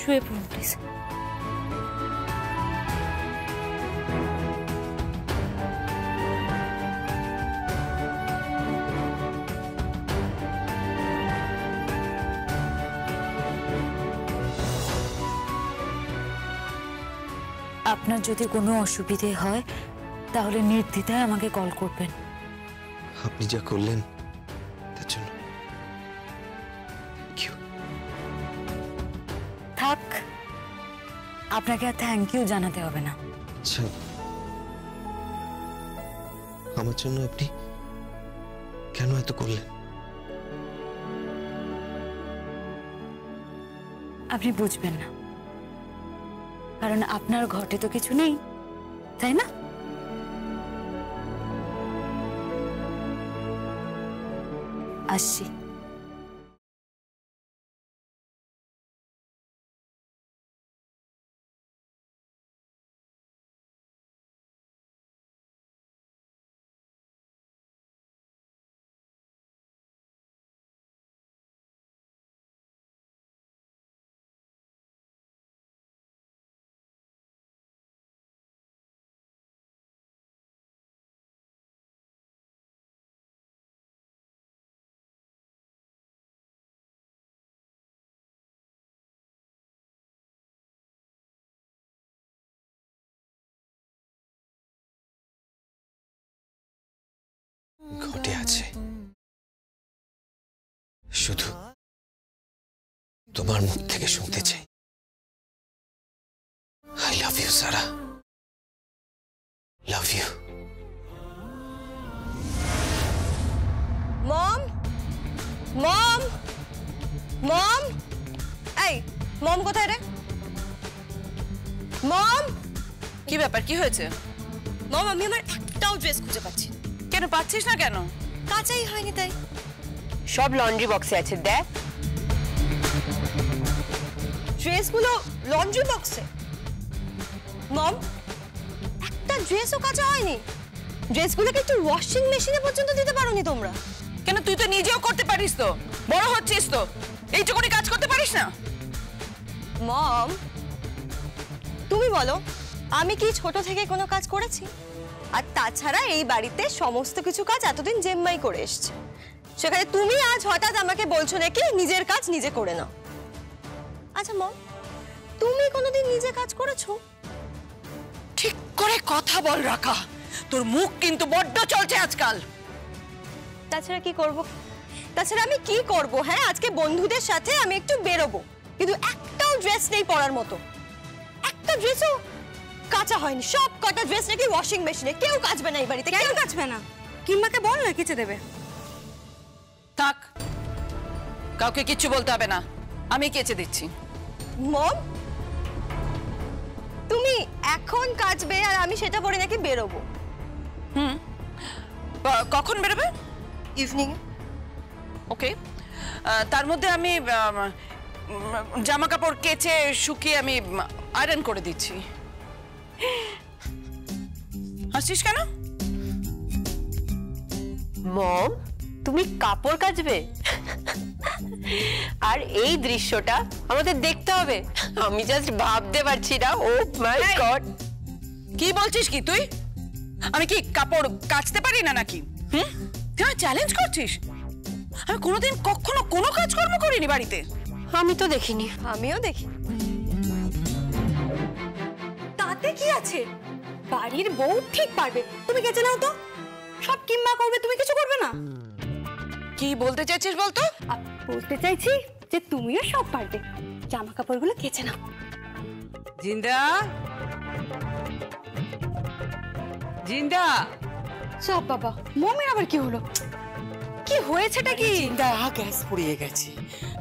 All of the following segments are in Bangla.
শুয়ে পড়ুন প্লিজ। আপনার যদি কোনো অসুবিধে হয় তাহলে নির্দ্বিধায় আমাকে কল করবেন। আপনি যা করলেন তার জন্য থাক, আপনাকে আর থ্যাংক ইউ জানাতে হবে না। আচ্ছা, আমার জন্য আপনি কেন এত করলেন? আপনি বুঝবেন না, কারণ আপনার ঘটে তো কিছু নেই, তাই না? আসছি। ঘটে আছে, শুধু তোমার মুখ থেকে শুনতে চাই। I love you Sara, love you. Mom, mom, mom, এই মম কোথায় রে? মম, কি ব্যাপার, কি হয়েছে? মম আমি আমার একটাও ড্রেস খুঁজে পাচ্ছি। কেন পাচ্ছিস না কেন? কাচাই হয়নি তাই। সব লন্ড্রি বক্সে আছে, দেখ। ড্রেসগুলো লন্ড্রি বক্সে? মম, একটা ড্রেসও কাচা হয়নি। ড্রেসগুলোকে একটু ওয়াশিং মেশিনে পর্যন্ত দিতে পারোনি তোমরা? কেন, তুই তো নিজেও করতে পারিস, তো বড় হচ্ছিস তো, এইটুকুনি কাজ করতে পারিস না? মম, তুমি বলো আমি কি ছোট থেকে কোনো কাজ করেছি? আর তাছাড়া এই বাড়িতে সমস্ত কিছু কাজ এতদিন জেম্মাই করে এসছে, সেখানে তুমি আজ হঠাৎ আমাকে বলছো নাকি নিজের কাজ নিজে করে নাও। আচ্ছা মম, তুমি কোনোদিন নিজে কাজ করেছো? ঠিক করে কথা বল রাখা, তোর মুখ কিন্তু বড্ড চলছে আজকাল। তাছাড়া কি করব? তাছাড়া আমি কি করব? হ্যাঁ, আজকে বন্ধুদের সাথে আমি একটু বেরোবো, কিন্তু একটাও ড্রেস নেই পরার মতো। একটা ড্রেসও কাঁচা হয়নি। সব কটা ড্রেস নাকি ওয়াশিং মেশিনে। কেউ কাচবে না এই বাড়িতে। কেউ কাচবে না। কিম্মাকে বল না কেচে দেবে। থাক, কাউকে কিচ্ছু বলতে হবে না, আমি কেচে দিচ্ছি। মম, তুমি এখন কাচবে আর আমি সেটা পরে নাকি বেরোবো? কখন বেরোবে? ইভিনিং। ওকে, তার মধ্যে আমি জামা কাপড় কেচে শুকিয়ে আমি আয়রন করে দিচ্ছি। হাসছিস কেন? মম, তুমি কাপড় কাচবে? আর এই দৃশ্যটা আমাদের দেখতে হবে। আমি জাস্ট ভাবতে পারছি না। ও মাই গড, কি বলছিস কি তুই? আমি কি কাপড় কাচতে পারি না নাকি? তুই চ্যালেঞ্জ করছিস? আমি কোনোদিন কখনো কোনো কাজকর্ম করিনি বাড়িতে। আমি তো দেখিনি। আমিও দেখি। তাতে কি আছে? বাড়ির বউ ঠিক পারবে, তুমি কেচে নাও তো। সব কিম্মা করবে, তুমি কিছু করবে না। কি বলতে চাইছিস বলতো? বলতে চাইছি যে তুমিও সব পারবে। জামা কাপড়গুলো কেচে নাও। জিন্দা, জিন্দা। সব বাবা, মমের আবার কি হলো? কি হয়েছেটা কি? জিন্দা, গ্যাস পুড়িয়ে গেছে,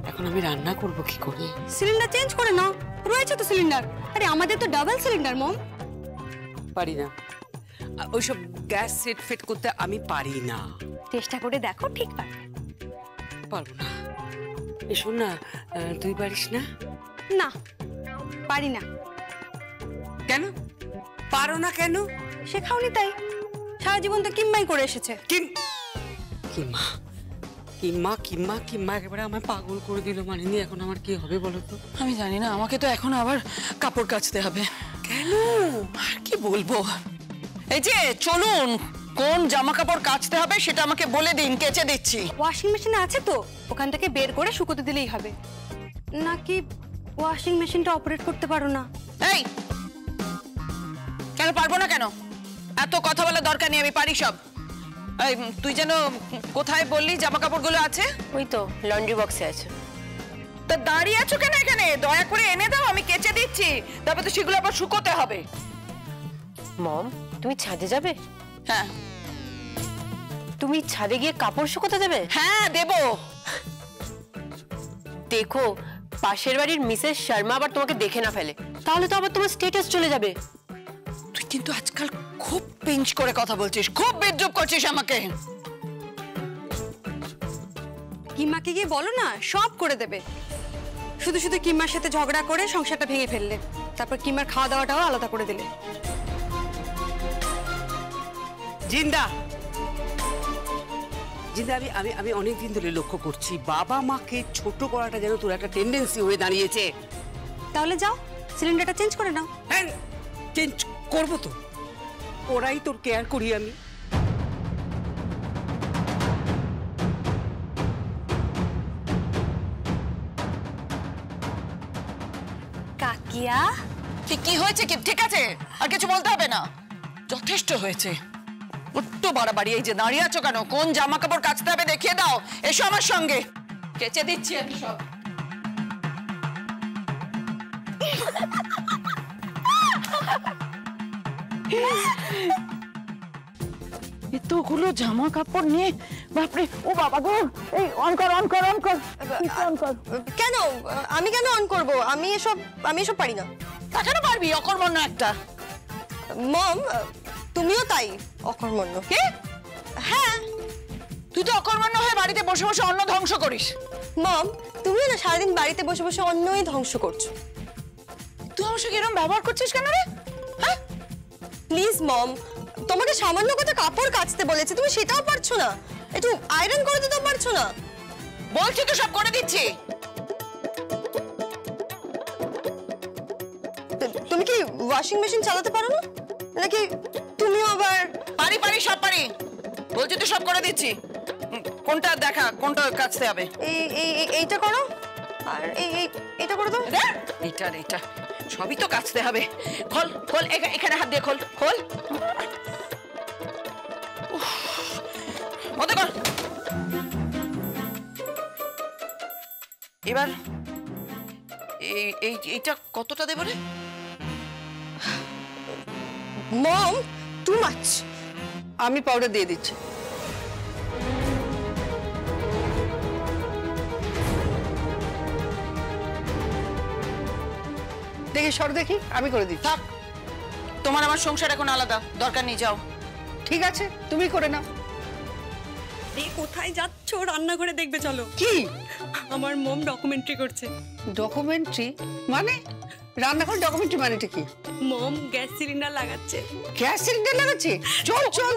এখন আমি রান্না করব কি করে? সিলিন্ডার চেঞ্জ করে নাও, রয়েছে তো সিলিন্ডার। আরে আমাদের তো ডাবল সিলিন্ডার মম। পারি না, ওইসব গ্যাস সেট ফেট করতে আমি পারি না। চেষ্টা করে দেখো, ঠিক পারবে। পারবো না। শোন না, তুই পারিস না? না, পারি না। কেন পারো না? কেন শেখাওনি তাই। সারা জীবন তো কিম্মাই করে এসেছে। কিমা কিম্মা কিম্মা কিম্মা একেবারে আমায় পাগল করে দিল মানিনি। এখন আমার কি হবে বলো তো? আমি জানি না, আমাকে তো এখন আবার কাপড় কাচতে হবে। কেন? আর কি বলবো, এই যে চলুন কোন জামা কাপড় কাচতে হবে সেটা আমাকে বলে দিন, কেচে দিচ্ছি। ওয়াশিং মেশিন আছে তো, ওখান থেকে বের করে শুকোতে দিলেই হবে। নাকি ওয়াশিং মেশিনটা অপারেট করতে পারো না? এই কেন পারবো না কেন? এত কথা বলার দরকার নেই, আমি পারি সব। এই তুই যেন কোথায় বললি জামা কাপড়গুলো আছে? ওই তো লন্ড্রি বক্সে আছে। তা দাঁড়িয়ে আছো কেন এখানে? দয়া করে এনে দাও, আমি কেচে দিচ্ছি। তারপর তো সেগুলো আবার শুকোতে হবে। মম, তুমি ছাদে যাবে? হ্যাঁ তুমি ছাদে গিয়ে কাপড় শুকোতে দেবে? হ্যাঁ দেবো। দেখো পাশের বাড়ির মিসেস শর্মা আবার তোমাকে দেখে না ফেলে, তাহলে তো আবার তোমার স্ট্যাটাস চলে যাবে। তুই কিন্তু আজকাল খুব পিঞ্চ করে কথা বলছিস, খুব বেজ্জব করছিস আমাকে। কিম্মাকে গিয়ে বলো না, সব করে দেবে। শুধু শুধু কিম্মার সাথে ঝগড়া করে সংসারটা ভেঙে ফেললে, তারপর কিম্মার খাওয়া দাওয়াটাও আলাদা করে দিলে। জিন্দা জিন্দা, আমি আমি আমি অনেকদিন ধরে লক্ষ্য করছি বাবা মাকে ছোট করাটা যেন তোর একটা টেন্ডেন্সি হয়ে দাঁড়িয়েছে। তাহলে যাও সিলিন্ডারটা চেঞ্জ করে নাও। হ্যাঁ চেঞ্জ করবো তো, ওরাই তোর কেয়ার করি আমি। কাকিয়া, কি হয়েছে? কি ঠিক আছে, আর কিছু বলতে হবে না, যথেষ্ট হয়েছে। বড্ড বাড়াবাড়ি। এই যে দাঁড়িয়ে আছো কেন? কোন জামা কাপড় কাচতে হবে দেখিয়ে দাও, এসো আমার সঙ্গে, কেচে দিচ্ছি আমি সব। এতগুলো জামা কাপড় নিয়ে, বাপরে, ও বাবা গো, এই অন কর অন কর অন কর অন কর। কেন? আমি কেন অন করব? আমি এসব পারি না। তা কেন পারবি? অকর্মণ্য একটা। মম, তুমিও তাই অকর্মণ্য। কি? হ্যাঁ, তুই তো অকর্মণ্য হয়ে বাড়িতে বসে বসে অন্ন ধ্বংস করিস। মম, তুমিও না সারাদিন বাড়িতে বসে বসে অন্যই ধ্বংস করছো। তুই আমার সঙ্গে এরকম ব্যবহার করছিস কেন রে? হ্যাঁ প্লিজ মম, তোমাকে সামান্য কথা কাপড় কাচতে বলেছে, তুমি সেটাও পারছো না। একটু আয়রন করে দিতেও পারছো না। বলছি তো সব করে দিচ্ছি। তুমি কি ওয়াশিং মেশিন চালাতে পারো না? নাকি তুমিও আবার? পারি পারি, সব পারি। বলছি তো সব করে দিচ্ছি। কোনটা দেখা, কোনটা কাচতে হবে? এইটা করো, আর এইটা করে দাও। এইটা এইটা সবই তো কাচতে হবে। খোল খোল, এখানে হাত দিয়ে খোল খোল। মতো কর। এবার এইটা কতটা দেবো রে? মম, টু মাচ। আমি পাউডার দিয়ে দিচ্ছি। দেখি সর, দেখি আমি করে দিচ্ছি। থাক, তোমার আমার সংসার এখন আলাদা, দরকার নেই, যাও। ঠিক আছে, তুমি করে নাও। কোথায় যাচ্ছ? রান্নাঘরে দেখবে চলো। কি? আমার মম ডকুমেন্টারি করছে। ডকুমেন্টারি মানে? রান্নাঘর ডকুমেন্টারি মানেটা কি? মম গ্যাস সিলিন্ডার লাগাচ্ছে। গ্যাস সিলিন্ডার লাগাচ্ছে? চল চল।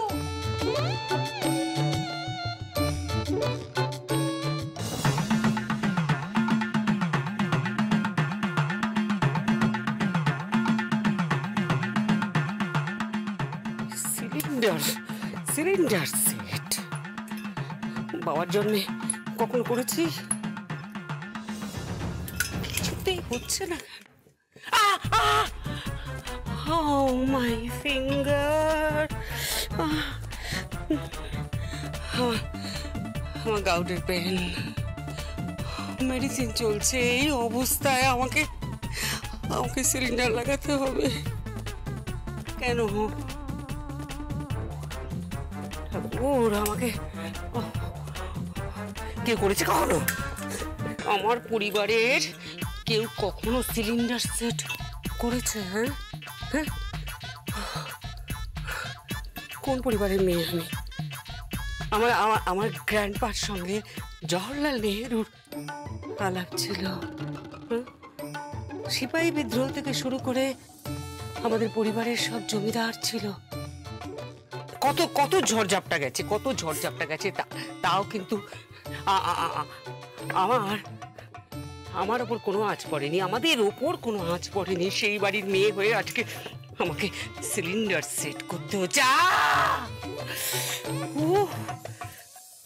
সিলিন্ডার সিলিন্ডার সেট বাবার জন্য কখন করেছি? কিছুতেই হচ্ছে না। Oh, my finger. আমার গাউটের পেন, মেডিসিন চলছে। এই অবস্থায় আমাকে সিলিন্ডার লাগাতে হবে কেন? ঠাকুর, আমাকে কে করেছে কখনো? আমার পরিবারের কেউ কখনো সিলিন্ডার সেট করেছে? হ্যাঁ হ্যাঁ, কোন পরিবারের মেয়ে আমি? আমার আমার আমার গ্র্যান্ডপার সঙ্গে জওহরলাল নেহরুর আলাপ ছিল। সিপাহী বিদ্রোহ থেকে শুরু করে আমাদের পরিবারের সব জমিদার ছিল। কত কত ঝড়ঝাপটা গেছে, কত ঝড়ঝাপটা গেছে, তাও কিন্তু আমার আমার ওপর কোনো আঁচ পড়েনি, আমাদের ওপর কোনো আঁচ পড়েনি। সেই বাড়ির মেয়ে হয়ে আজকে আমাকে সিলিন্ডার সেট করতে হচ্ছে।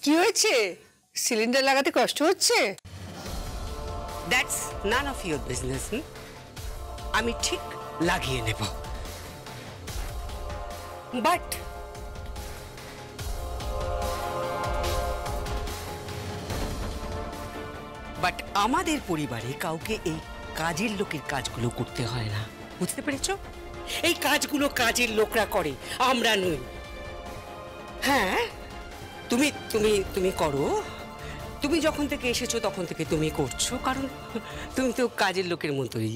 কি হয়েছে? সিলিন্ডার লাগাতে কষ্ট হচ্ছে? That's none of your business. আমি ঠিক লাগিয়ে নেব, বাট আমাদের পরিবারে কাউকে এই কাজের লোকের কাজগুলো করতে হয় না, বুঝতে পেরেছ? এই কাজগুলো কাজের লোকরা করে, আমরা নই। হ্যাঁ, তুমি তুমি তুমি করো, তুমি যখন থেকে এসেছো তখন থেকে তুমি করছো, কারণ তুমি তো কাজের লোকের মতোই।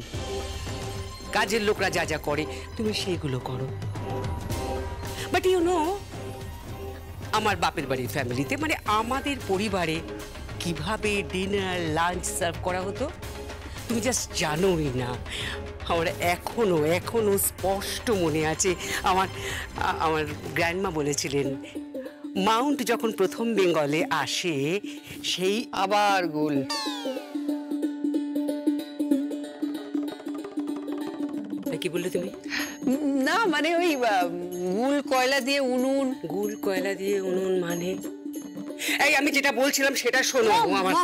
কাজের লোকরা যা যা করে তুমি সেইগুলো করো। বাট ইউ নো, আমার বাপের বাড়ির ফ্যামিলিতে, মানে আমাদের পরিবারে কিভাবে ডিনার লাঞ্চ সার্ভ করা হতো তুমি জাস্ট জানোই না। আমার এখনো স্পষ্ট মনে আছে, আমার গ্র্যান্ডমা বলেছিলেন মাউন্ট যখন প্রথম বেঙ্গলে আসে সেই আবার গোল। কি বললে তুমি? না মানে ওই গুল কয়লা দিয়ে উনুন। গুল কয়লা দিয়ে উনুন মানে? এই আমি যেটা বলছিলাম সেটা শোনো। আমার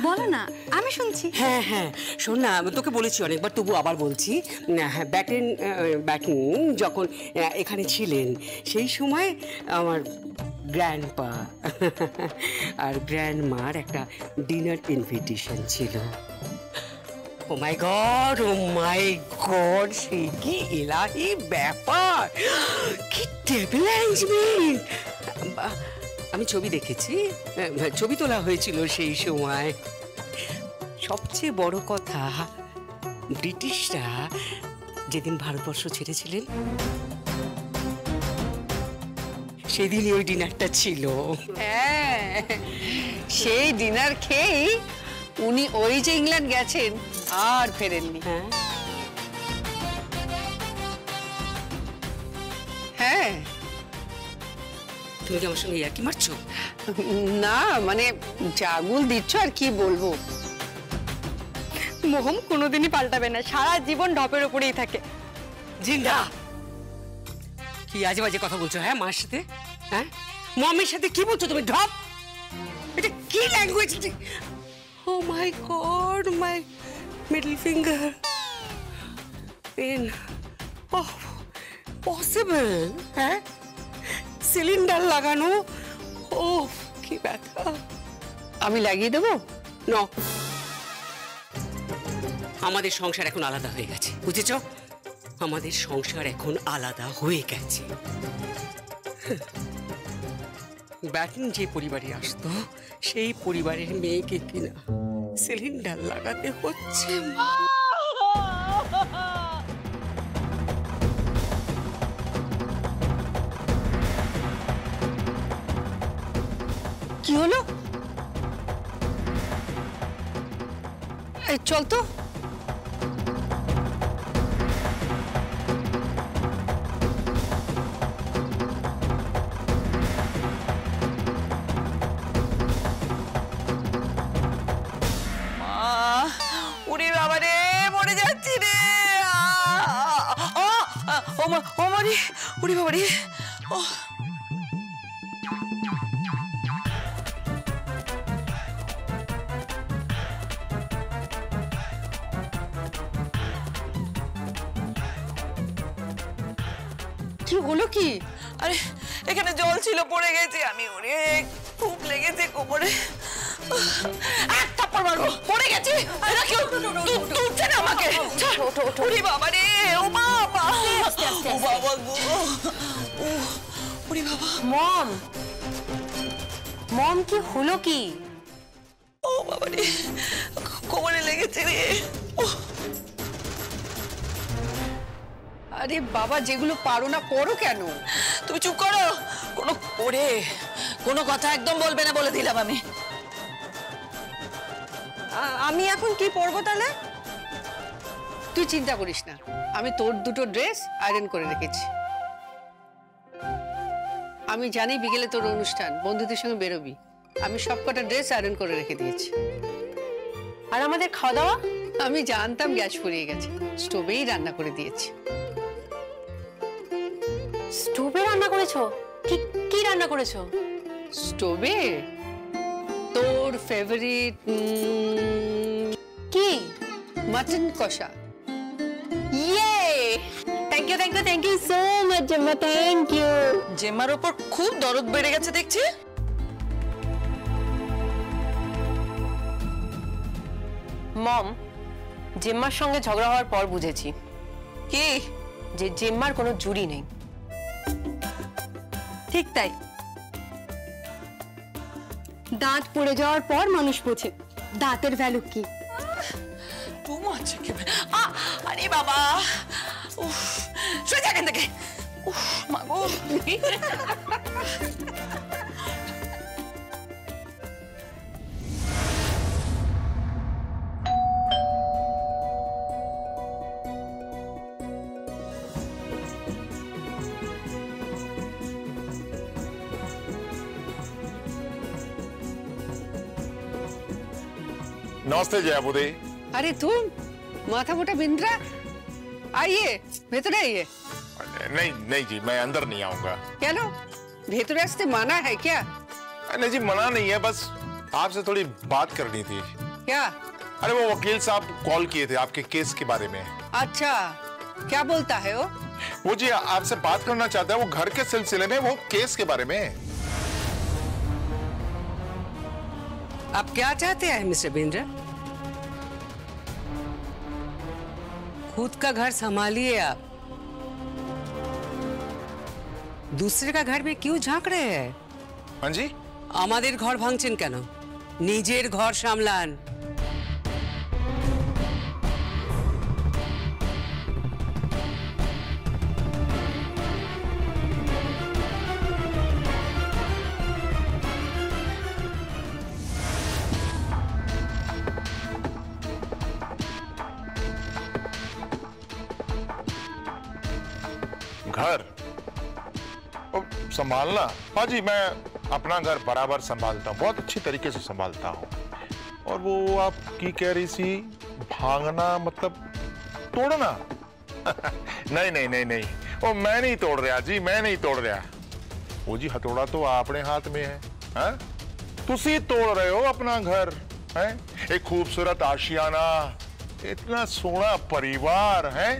বলো না, আমি শুনছি। হ্যাঁ হ্যাঁ শোন না, আমি তোকে বলেছি অনেকবার, তবু আবার বলছি। হ্যাঁ, ব্যাটেন যখন এখানে ছিলেন সেই সময় আমার গ্র্যান্ডপা আর গ্র্যান্ডমার একটা ডিনার ইনভিটেশন ছিল। ও মাই গড, সে কি ইলাহি ব্যাপার, কি টেবিল অ্যারেঞ্জমেন্ট! আমি ছবি দেখেছি, ছবি তোলা হয়েছিল সেই সময়। সবচেয়ে বড় কথা, ব্রিটিশরা যেদিন ভারতবর্ষ ছেড়েছিলেন সেদিনই ওই ডিনারটা ছিল। হ্যাঁ, সেই ডিনার খেয়েই উনি ওই যে ইংল্যান্ড গেছেন আর ফেরেননি। হ্যাঁ হ্যাঁ, তুমি কি আমার সঙ্গে ইয়ার্কি মারছো? না মানে জাগুল দিচ্ছ আর কি বলবো। মোহম কোনোদিনই পাল্টাবে না, সারা জীবন ঢপের উপরেই থাকে। জিন্দা, কি আজে বাজে কথা বলছো? হ্যাঁ, মার সাথে, হ্যাঁ মমের সাথে কি বলছো তুমি? ঢপ? এটা কি ল্যাঙ্গুয়েজ? ও মাই গড, মাই মিডল ফিঙ্গার পেন। ওহ, পসিবল? হ্যাঁ, সিলিন্ডার লাগানো, ও কি ব্যথা! আমি লাগিয়ে দেবো? না, আমাদের সংসার এখন আলাদা হয়ে গেছে, বুঝেছ? আমাদের সংসার এখন আলাদা হয়ে গেছে। ব্যাটিং যে পরিবারে আসতো সেই পরিবারের মেয়েকে কিনা সিলিন্ডার লাগাতে হচ্ছে। কি হলো? এই চল তো। উড়ি বাবা রে, মরে যাচ্ছি রে। ও মারি, উড়ি বাবা রে। কি হলো কি? আরে এখানে জল ছিল, পড়ে গেছি আমি। ওরে খুব লেগেছে কোমরে, এক থাপ্পড় মারবো, পড়ে গেছি। আরে কেউ তুলছে না আমাকে। ওরে বাবা রে, ও বাবা, ও বাবা গো, ওরে বাবা। মম কি হলো কি? ও বাবা রে, কোমরে লেগেছে রে। আরে বাবা, যেগুলো পারো না করো কেন? তুমি চুপ করো, কোনো কথা একদম বলবে না বলে দিলাম আমি। আমি এখন কি পরবো তাহলে? তুই চিন্তা করিস না, আমি তোর দুটো ড্রেস আয়রন করে রেখেছি। আমি জানি বিকেলে তোর অনুষ্ঠান, বন্ধুদের সঙ্গে বেরোবি। আমি সবকটা ড্রেস আয়রন করে রেখে দিয়েছি। আর আমাদের খাওয়া দাওয়া? আমি জানতাম গ্যাস ফুরিয়ে গেছে, স্টোভেই রান্না করে দিয়েছি। স্টোভে রান্না করেছো? কি রান্না করেছো? স্টোভে তোর ফেভারিট কি? মাটন কষা। ইয়ে, থ্যাংক ইউ সো মাচ জেম্মা, থ্যাংক ইউ। জেম্মার ওপর খুব দরদ বেড়ে গেছে দেখছি। মম, জেম্মার সঙ্গে ঝগড়া হওয়ার পর বুঝেছি কি যে জেম্মার কোনো জুড়ি নেই। ঠিক তাই, দাঁত পড়ে যাওয়ার পর মানুষ বোঝে দাঁতের ভ্যালু কি। আরে বাবা, উফ, সরে যা এখান থেকে। উফ, মাগো। नमस्ते जया बुदे। अरे तुम माथा मोटा बिंद्रा, आइए भीतर आइए। नहीं नहीं जी, मैं अंदर नहीं आऊंगा। क्या लो, भीतर से माना है क्या? नहीं जी, मना नहीं है, बस आपसे थोड़ी बात करनी थी। क्या? अरे वो वकील साहब कॉल किए थे आपके केस के बारे में। अच्छा, क्या बोलता है वो जी आपसे बात करना चाहता है, वो घर के सिलसिले में, वो केस के बारे में। आप क्या चाहते हैं मिस्टर बिंद्रा? खुद का घर संभालिए आप, दूसरे का घर में क्यों झांक रहे हैं? हाँ जी, আমাদের ঘর ভাঙছেন কেন? নিজের ঘর সামলান। घर संभालना? हाँ जी, मैं अपना घर बराबर संभालता हूँ, बहुत अच्छी तरीके से संभालता हूँ। और वो आपकी कह रही सी भागना मतलब तोड़ना? नहीं नहीं नहीं नहीं, वो मैं नहीं तोड़ रहा जी, मैं नहीं तोड़ रहा। वो जी हथौड़ा तो अपने हाथ में है, हैं? तुसी तोड़ रहे हो अपना घर, हैं? एक खूबसूरत आशियाना, इतना सोना परिवार है,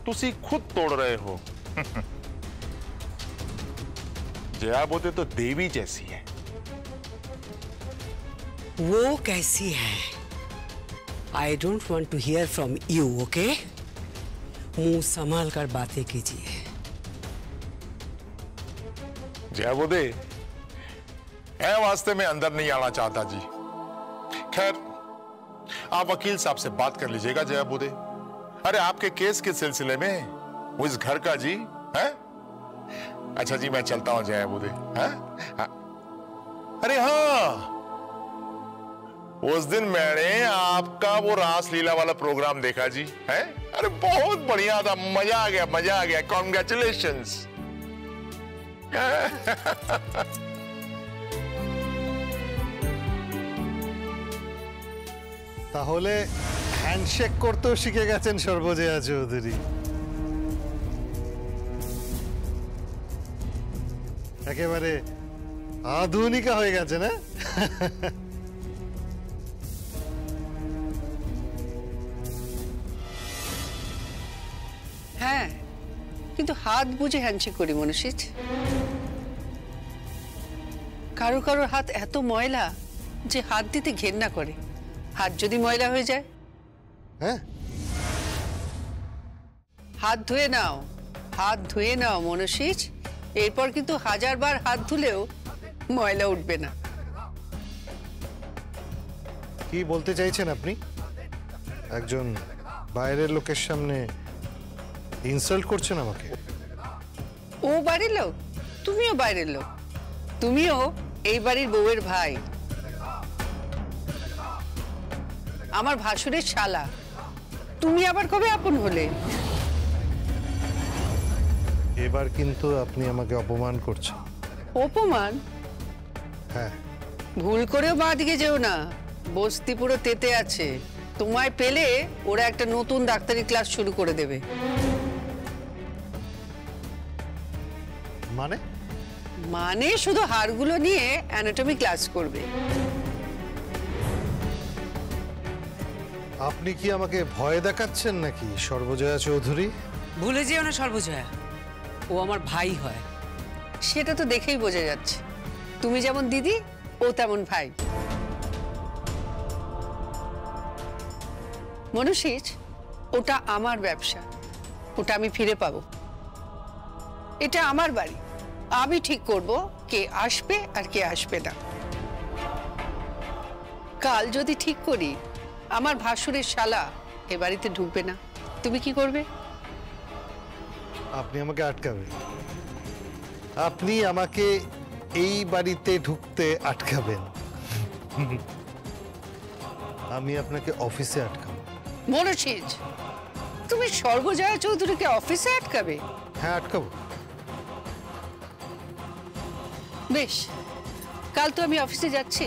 तुसी खुद तोड़ रहे हो। जया बोते तो देवी जैसी है। वो कैसी है? I don't want to hear from you, okay? मुंह संभाल कर बातें कीजिए। जया बोते ऐ वास्ते में अंदर नहीं आना चाहता जी। खैर, आप वकील साहब से बात कर लीजिएगा जया बोते। अरे आपके केस के सिलसिले में वो इस घर का जी है। अच्छा जी, मैं चलता हूं जया बुदे। अरे हाँ, उस दिन मैंने आपका वो रासलीला वाला प्रोग्राम देखा जी, है? अरे बहुत बढ़िया था, मजा आ गया, मजा आ गया। कॉन्ग्रेचुलेशंस। তাহলে হ্যান্ডশেক করতেও শিখে গেছেন সর্বজয়া চৌধুরী। একেবারে আধুনিকা হয়ে গেছে না? হ্যাঁ, কিন্তু হাত বুঝে হ্যান্ডশেক করি মনীষীজ। কারো কারোর হাত এত ময়লা যে হাত দিতে ঘেন্না করে। হাত যদি ময়লা হয়ে যায়, হ্যাঁ, হাত ধুয়ে নাও, হাত ধুয়ে নাও মনীষীজ। এরপর কিন্তু 1000 বার হাত ধুলেও ময়লা উঠবে না। কি বলতে চাইছেন আপনি? একজন বাইরের লোকের সামনে ইনসাল্ট করছেন আমাকে? ও বাড়ির লোক, তুমিও বাইরের লোক, তুমিও এই বাড়ির বউয়ের ভাই, আমার ভাসুরের শালা। তুমি আবার কবে আপন হলে? এবার কিন্তু আপনি আমাকে অপমান করছেন। অপমান? হ্যাঁ, ভুল করেও বাঁ দিকে যেও না, বস্তি পুরো তেতে আছে। তোমায় পেলে ওরা একটা নতুন ডাক্তারি ক্লাস শুরু করে দেবে। মানে? মানে শুধু হাড়গুলো নিয়ে অ্যানাটমি ক্লাস করবে। আপনি কি আমাকে ভয় দেখাচ্ছেন নাকি সর্বজয়া চৌধুরী? ভুলে যেও না সর্বজয়া, ও আমার ভাই হয়। সেটা তো দেখেই বোঝা যাচ্ছে, তুমি যেমন দিদি ও তেমন ভাই। মনুষীজ, ওটা আমার ব্যবসা, ওটা আমি ফিরে পাবো। এটা আমার বাড়ি, আমি ঠিক করব কে আসবে আর কে আসবে না। কাল যদি ঠিক করি আমার ভাসুরের শালা এ বাড়িতে ঢুকবে না, তুমি কি করবে? আপনি আমাকে আটকাবেন? আপনি আমাকে এই বাড়িতে ঢুকতে আটকাবেন? আমি আপনাকে অফিসে আটকাবো। মনুষীজ, তুমি সর্বজয়া চৌধুরীকে অফিসে আটকাবে? হ্যাঁ, আটকাবো। বেশ, কাল তো আমি অফিসে যাচ্ছি,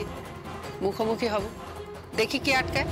মুখোমুখি হব, দেখি কে আটকায়।